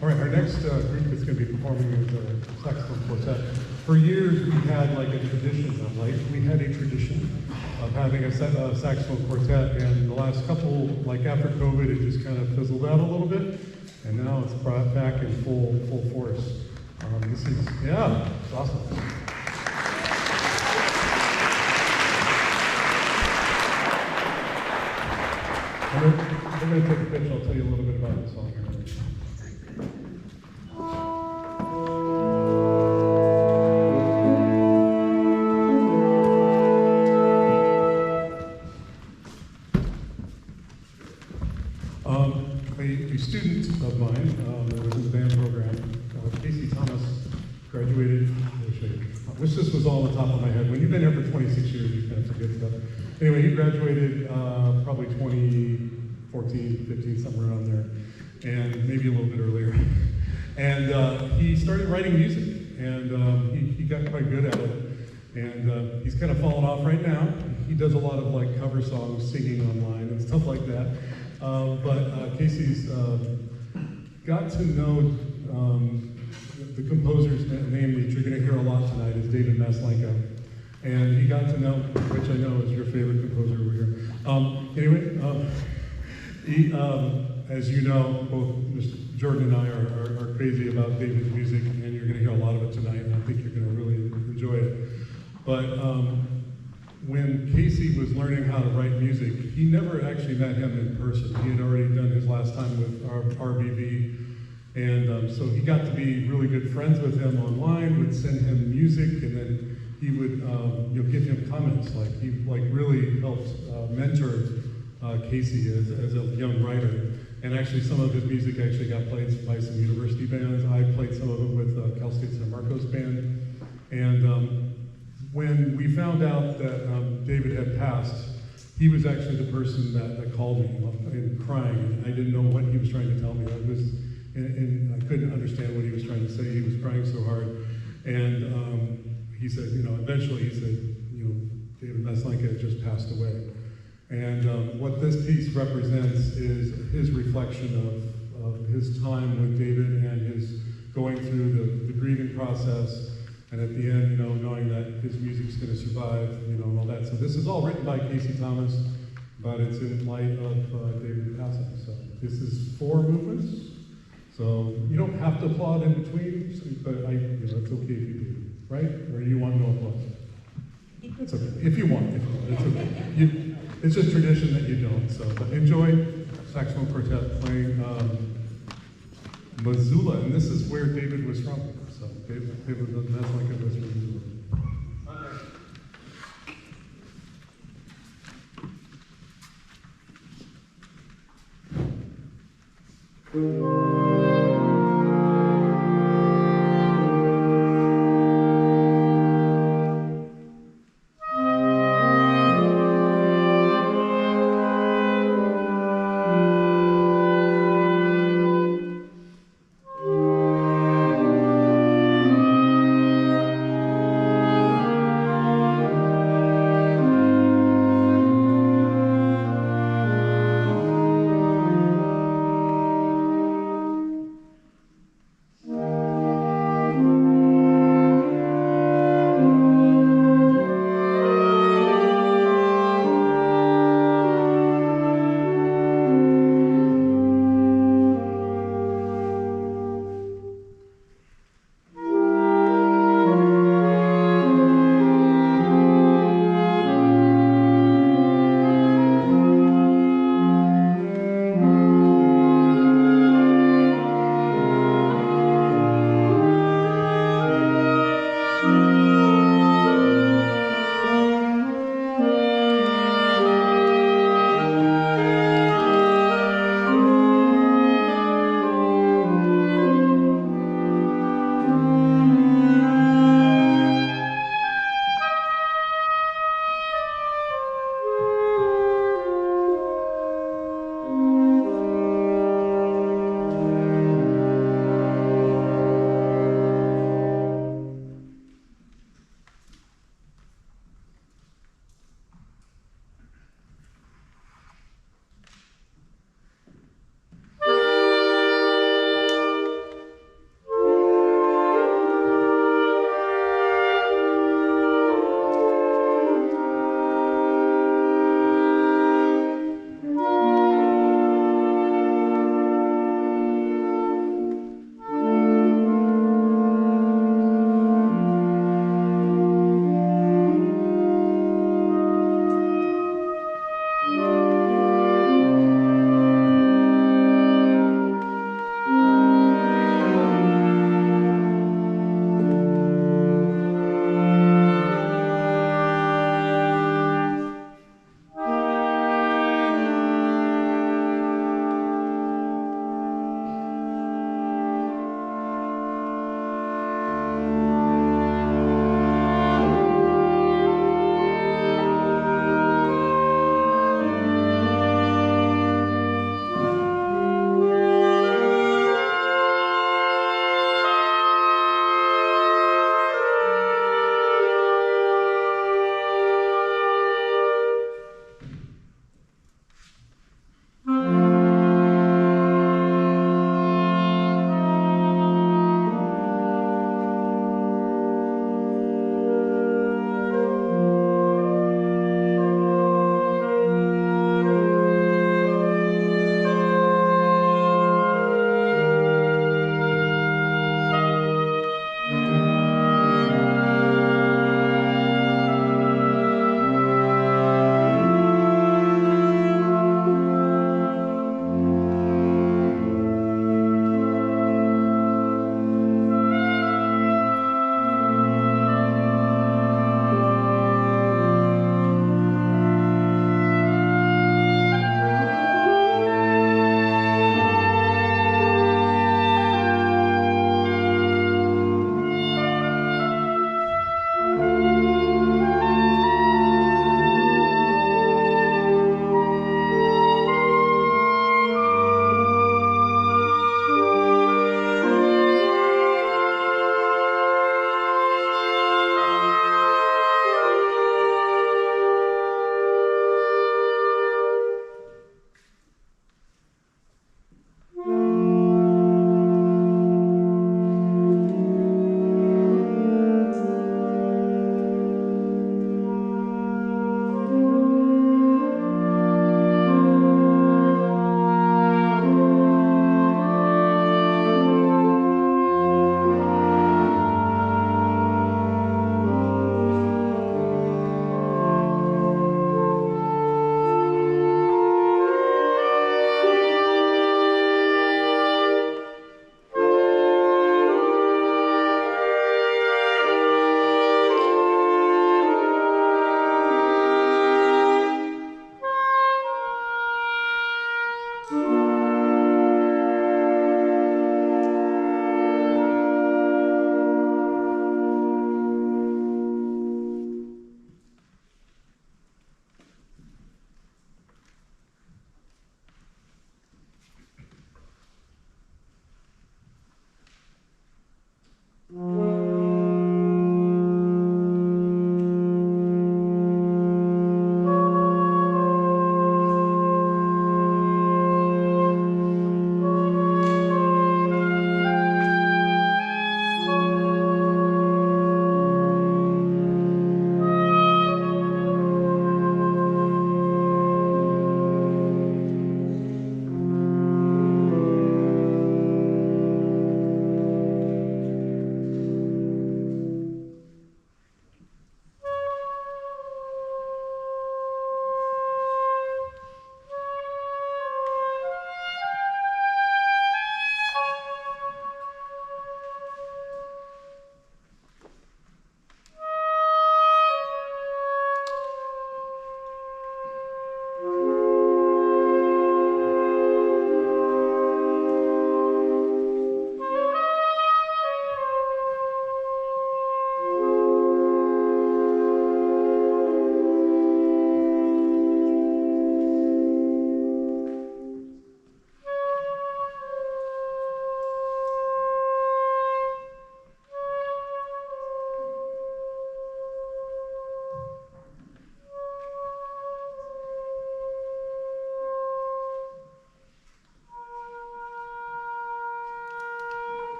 All right, our next group that's going to be performing is a saxophone quartet. For years, we had like a tradition of having a saxophone quartet, and the last couple, like after COVID, it just kind of fizzled out a little bit, and now it's brought back in full force. It's awesome. We're going to take a pitch. I'll tell you a little bit about the song here. A student of mine that was in the band program, Casey Thomas, graduated. I wish this was all on the top of my head. When you've been here for 26 years, you kind of forget stuff. Anyway, he graduated probably 2014, 15, somewhere around there, and maybe a little bit earlier. And he started writing music, and he got quite good at it. And he's kind of fallen off right now. He does a lot of like cover songs, singing online and stuff like that. But Casey's got to know the composer's name that you're going to hear a lot tonight is David Maslenka. And he got to know, which I know is your favorite composer over here. He, as you know, both Mr. Jordan and I are crazy about David's music, and you're going to hear a lot of it tonight, and I think you're going to really enjoy it. But when Casey was learning how to write music, he never actually met him in person. He had already done his last time with RBV, and so he got to be really good friends with him online, would send him music, and then he would give him comments. Like he really helped mentor Casey as a young writer. And actually some of his music actually got played by some university bands. I played some of it with Cal State San Marcos band. And when we found out that David had passed, he was actually the person that called me and crying. I didn't know what he was trying to tell me. And I couldn't understand what he was trying to say. He was crying so hard. And he said, eventually he said, David Maslenka had just passed away. And what this piece represents is his reflection of his time with David and his going through the grieving process, and at the end, knowing that his music's going to survive, and all that. So this is all written by Casey Thomas, but it's in light of David passing. So this is 4 movements. So you don't have to applaud in between, but it's okay if you do, right? Or you want no applause? It's okay. If you want, it's okay. It's just tradition that you don't. So but enjoy saxophone quartet playing Missoula, and this is where David was from. So David Maslenka was from Missoula. Okay.